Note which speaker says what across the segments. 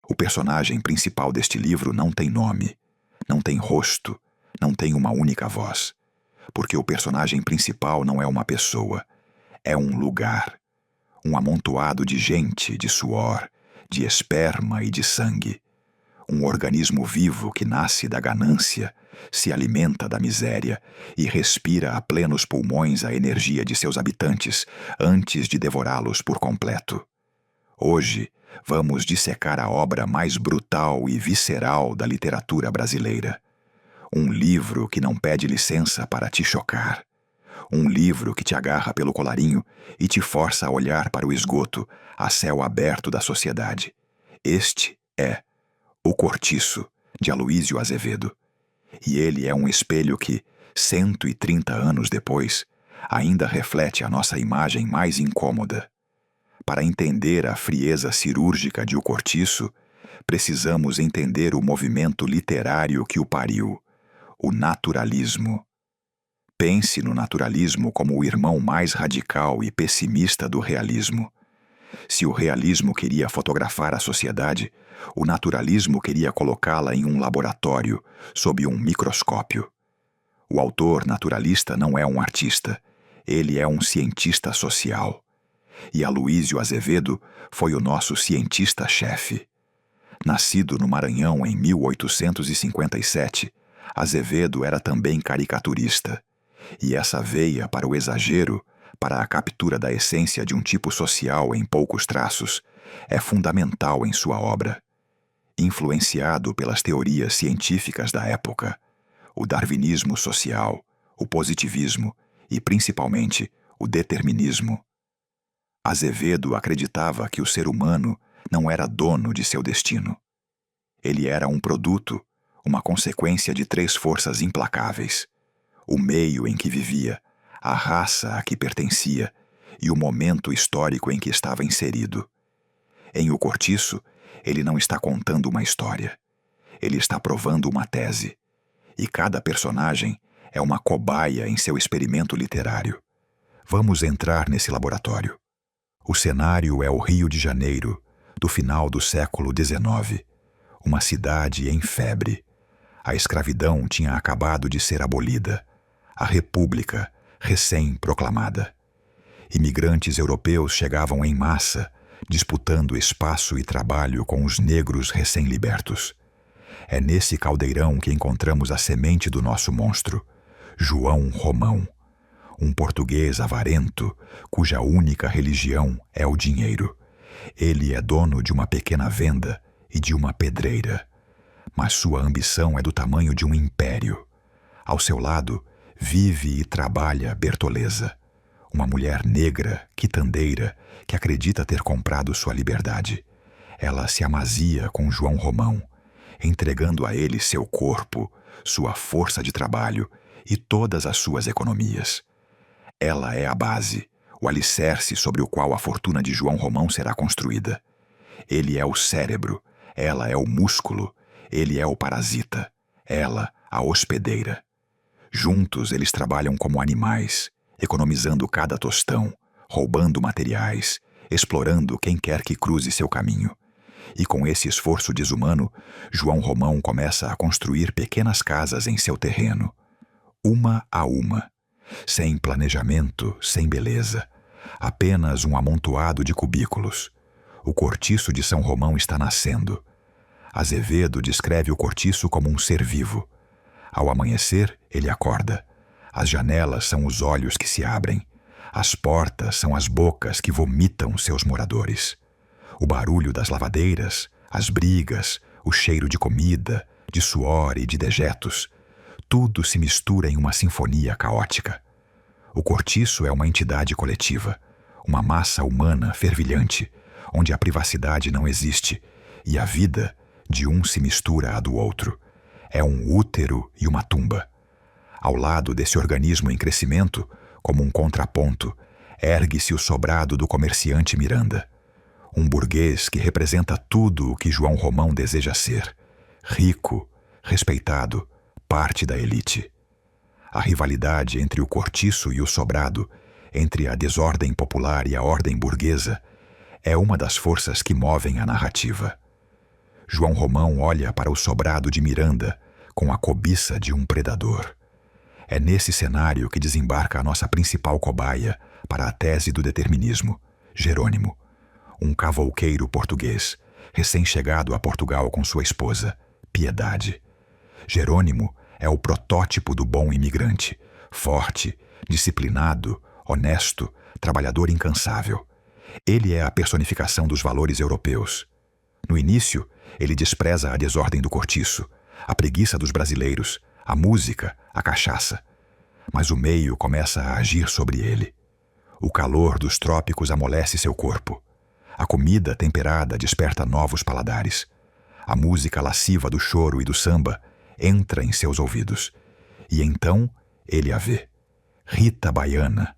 Speaker 1: O personagem principal deste livro não tem nome, não tem rosto, não tem uma única voz, porque o personagem principal não é uma pessoa, é um lugar, um amontoado de gente, de suor, de esperma e de sangue. Um organismo vivo que nasce da ganância, se alimenta da miséria e respira a plenos pulmões a energia de seus habitantes antes de devorá-los por completo. Hoje, vamos dissecar a obra mais brutal e visceral da literatura brasileira. Um livro que não pede licença para te chocar. Um livro que te agarra pelo colarinho e te força a olhar para o esgoto, a céu aberto da sociedade. Este é O Cortiço, de Aloísio Azevedo. E ele é um espelho que, 130 anos depois, ainda reflete a nossa imagem mais incômoda. Para entender a frieza cirúrgica de O Cortiço, precisamos entender o movimento literário que o pariu, o naturalismo. Pense no naturalismo como o irmão mais radical e pessimista do realismo. Se o realismo queria fotografar a sociedade, o naturalismo queria colocá-la em um laboratório, sob um microscópio. O autor naturalista não é um artista, ele é um cientista social. E Aloísio Azevedo foi o nosso cientista-chefe. Nascido no Maranhão em 1857, Azevedo era também caricaturista. E essa veia para o exagero, para a captura da essência de um tipo social em poucos traços, é fundamental em sua obra. Influenciado pelas teorias científicas da época, o darwinismo social, o positivismo e, principalmente, o determinismo, Azevedo acreditava que o ser humano não era dono de seu destino. Ele era um produto, uma consequência de três forças implacáveis: o meio em que vivia, a raça a que pertencia e o momento histórico em que estava inserido. Em O Cortiço, ele não está contando uma história. Ele está provando uma tese. E cada personagem é uma cobaia em seu experimento literário. Vamos entrar nesse laboratório. O cenário é o Rio de Janeiro, do final do século XIX, uma cidade em febre. A escravidão tinha acabado de ser abolida. A República, recém-proclamada. Imigrantes europeus chegavam em massa, disputando espaço e trabalho com os negros recém-libertos. É nesse caldeirão que encontramos a semente do nosso monstro, João Romão, um português avarento cuja única religião é o dinheiro. Ele é dono de uma pequena venda e de uma pedreira, mas sua ambição é do tamanho de um império. Ao seu lado, vive e trabalha Bertoleza, uma mulher negra, quitandeira, que acredita ter comprado sua liberdade. Ela se amazia com João Romão, entregando a ele seu corpo, sua força de trabalho e todas as suas economias. Ela é a base, o alicerce sobre o qual a fortuna de João Romão será construída. Ele é o cérebro, ela é o músculo, ele é o parasita, ela a hospedeira. Juntos eles trabalham como animais, economizando cada tostão, roubando materiais, explorando quem quer que cruze seu caminho. E com esse esforço desumano, João Romão começa a construir pequenas casas em seu terreno, uma a uma, sem planejamento, sem beleza, apenas um amontoado de cubículos. O cortiço de São Romão está nascendo. Azevedo descreve o cortiço como um ser vivo. Ao amanhecer, ele acorda. As janelas são os olhos que se abrem. As portas são as bocas que vomitam seus moradores. O barulho das lavadeiras, as brigas, o cheiro de comida, de suor e de dejetos, tudo se mistura em uma sinfonia caótica. O cortiço é uma entidade coletiva, uma massa humana fervilhante, onde a privacidade não existe e a vida de um se mistura à do outro. É um útero e uma tumba. Ao lado desse organismo em crescimento, como um contraponto, ergue-se o sobrado do comerciante Miranda, um burguês que representa tudo o que João Romão deseja ser: rico, respeitado, parte da elite. A rivalidade entre o cortiço e o sobrado, entre a desordem popular e a ordem burguesa, é uma das forças que movem a narrativa. João Romão olha para o sobrado de Miranda com a cobiça de um predador. É nesse cenário que desembarca a nossa principal cobaia para a tese do determinismo, Jerônimo, um cavouqueiro português, recém-chegado a Portugal com sua esposa, Piedade. Jerônimo é o protótipo do bom imigrante, forte, disciplinado, honesto, trabalhador incansável. Ele é a personificação dos valores europeus. No início, ele despreza a desordem do cortiço, a preguiça dos brasileiros, a música, a cachaça. Mas o meio começa a agir sobre ele. O calor dos trópicos amolece seu corpo. A comida temperada desperta novos paladares. A música lasciva do choro e do samba entra em seus ouvidos. E então ele a vê. Rita Baiana,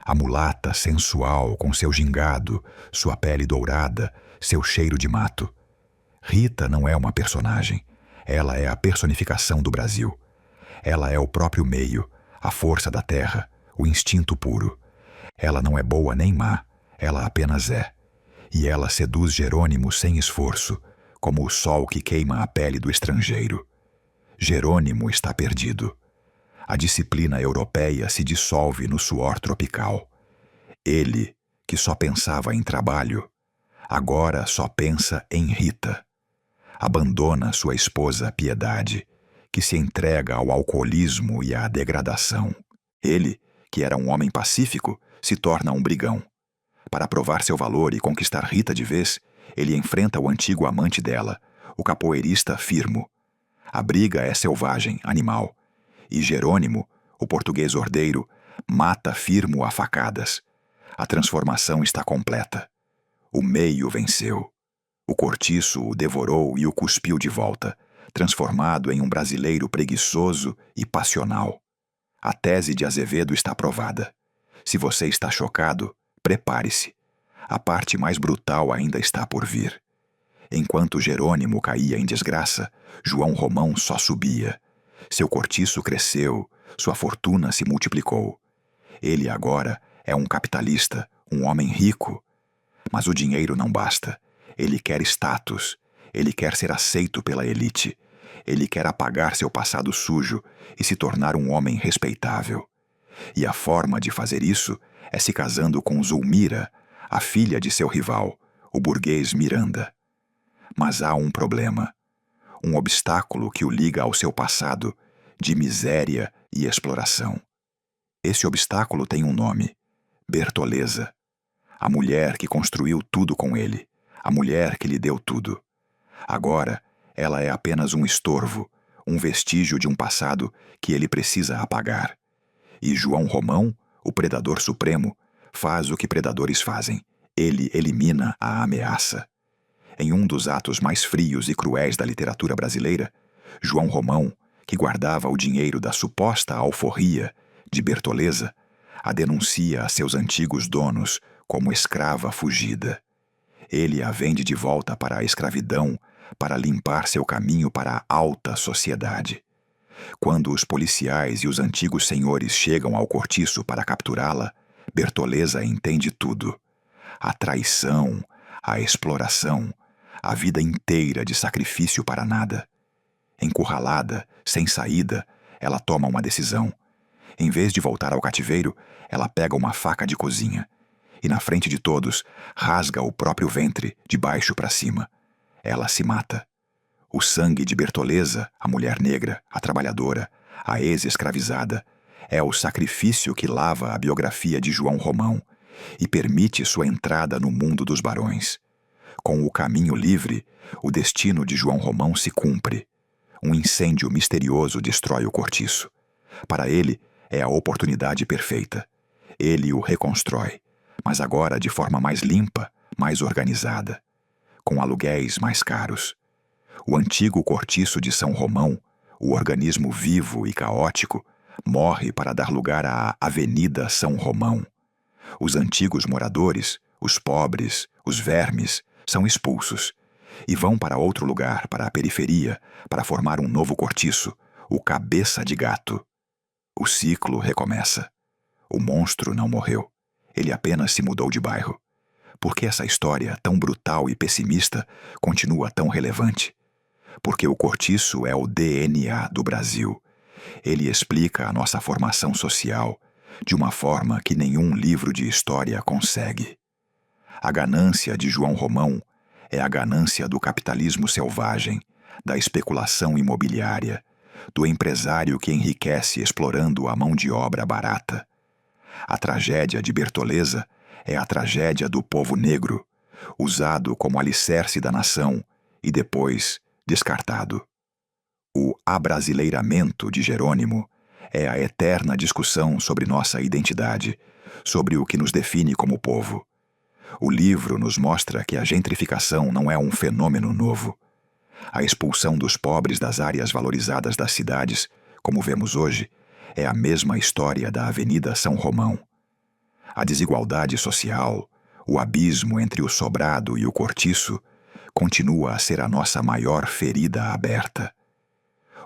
Speaker 1: a mulata sensual com seu gingado, sua pele dourada, seu cheiro de mato. Rita não é uma personagem. Ela é a personificação do Brasil. Ela é o próprio meio, a força da terra, o instinto puro. Ela não é boa nem má, ela apenas é. E ela seduz Jerônimo sem esforço, como o sol que queima a pele do estrangeiro. Jerônimo está perdido. A disciplina europeia se dissolve no suor tropical. Ele, que só pensava em trabalho, agora só pensa em Rita. Abandona sua esposa Piedade, que se entrega ao alcoolismo e à degradação. Ele, que era um homem pacífico, se torna um brigão. Para provar seu valor e conquistar Rita de vez, ele enfrenta o antigo amante dela, o capoeirista Firmo. A briga é selvagem, animal. E Jerônimo, o português ordeiro, mata Firmo a facadas. A transformação está completa. O meio venceu. O cortiço o devorou e o cuspiu de volta, transformado em um brasileiro preguiçoso e passional. A tese de Azevedo está provada. Se você está chocado, prepare-se. A parte mais brutal ainda está por vir. Enquanto Jerônimo caía em desgraça, João Romão só subia. Seu cortiço cresceu, sua fortuna se multiplicou. Ele agora é um capitalista, um homem rico. Mas o dinheiro não basta. Ele quer status. Ele quer ser aceito pela elite. Ele quer apagar seu passado sujo e se tornar um homem respeitável. E a forma de fazer isso é se casando com Zulmira, a filha de seu rival, o burguês Miranda. Mas há um problema. Um obstáculo que o liga ao seu passado de miséria e exploração. Esse obstáculo tem um nome: Bertoleza. A mulher que construiu tudo com ele. A mulher que lhe deu tudo. Agora, ela é apenas um estorvo, um vestígio de um passado que ele precisa apagar. E João Romão, o predador supremo, faz o que predadores fazem. Ele elimina a ameaça. Em um dos atos mais frios e cruéis da literatura brasileira, João Romão, que guardava o dinheiro da suposta alforria de Bertoleza, a denuncia a seus antigos donos como escrava fugida. Ele a vende de volta para a escravidão para limpar seu caminho para a alta sociedade. Quando os policiais e os antigos senhores chegam ao cortiço para capturá-la, Bertoleza entende tudo. A traição, a exploração, a vida inteira de sacrifício para nada. Encurralada, sem saída, ela toma uma decisão. Em vez de voltar ao cativeiro, ela pega uma faca de cozinha e, na frente de todos, rasga o próprio ventre de baixo para cima. Ela se mata. O sangue de Bertoleza, a mulher negra, a trabalhadora, a ex-escravizada, é o sacrifício que lava a biografia de João Romão e permite sua entrada no mundo dos barões. Com o caminho livre, o destino de João Romão se cumpre. Um incêndio misterioso destrói o cortiço. Para ele, é a oportunidade perfeita. Ele o reconstrói, mas agora de forma mais limpa, mais organizada, com aluguéis mais caros. O antigo cortiço de São Romão, o organismo vivo e caótico, morre para dar lugar à Avenida São Romão. Os antigos moradores, os pobres, os vermes, são expulsos e vão para outro lugar, para a periferia, para formar um novo cortiço, o Cabeça de Gato. O ciclo recomeça. O monstro não morreu. Ele apenas se mudou de bairro. Por que essa história tão brutal e pessimista continua tão relevante? Porque o cortiço é o DNA do Brasil. Ele explica a nossa formação social de uma forma que nenhum livro de história consegue. A ganância de João Romão é a ganância do capitalismo selvagem, da especulação imobiliária, do empresário que enriquece explorando a mão de obra barata. A tragédia de Bertoleza é a tragédia do povo negro, usado como alicerce da nação e depois descartado. O abrasileiramento de Jerônimo é a eterna discussão sobre nossa identidade, sobre o que nos define como povo. O livro nos mostra que a gentrificação não é um fenômeno novo. A expulsão dos pobres das áreas valorizadas das cidades, como vemos hoje, é a mesma história da Avenida São Romão. A desigualdade social, o abismo entre o sobrado e o cortiço, continua a ser a nossa maior ferida aberta.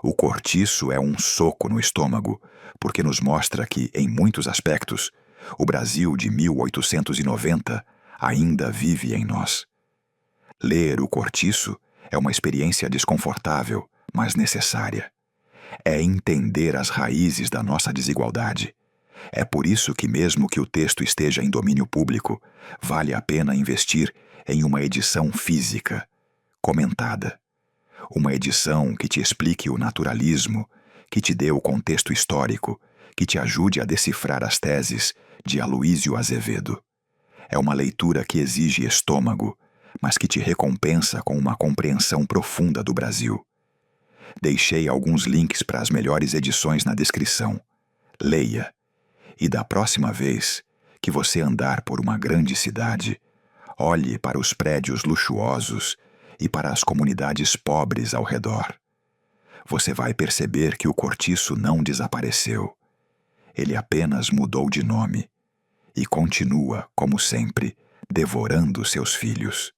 Speaker 1: O cortiço é um soco no estômago, porque nos mostra que, em muitos aspectos, o Brasil de 1890 ainda vive em nós. Ler o cortiço é uma experiência desconfortável, mas necessária. É entender as raízes da nossa desigualdade. É por isso que, mesmo que o texto esteja em domínio público, vale a pena investir em uma edição física, comentada. Uma edição que te explique o naturalismo, que te dê o contexto histórico, que te ajude a decifrar as teses de Aloísio Azevedo. É uma leitura que exige estômago, mas que te recompensa com uma compreensão profunda do Brasil. Deixei alguns links para as melhores edições na descrição. Leia. E da próxima vez que você andar por uma grande cidade, olhe para os prédios luxuosos e para as comunidades pobres ao redor. Você vai perceber que o cortiço não desapareceu. Ele apenas mudou de nome e continua, como sempre, devorando seus filhos.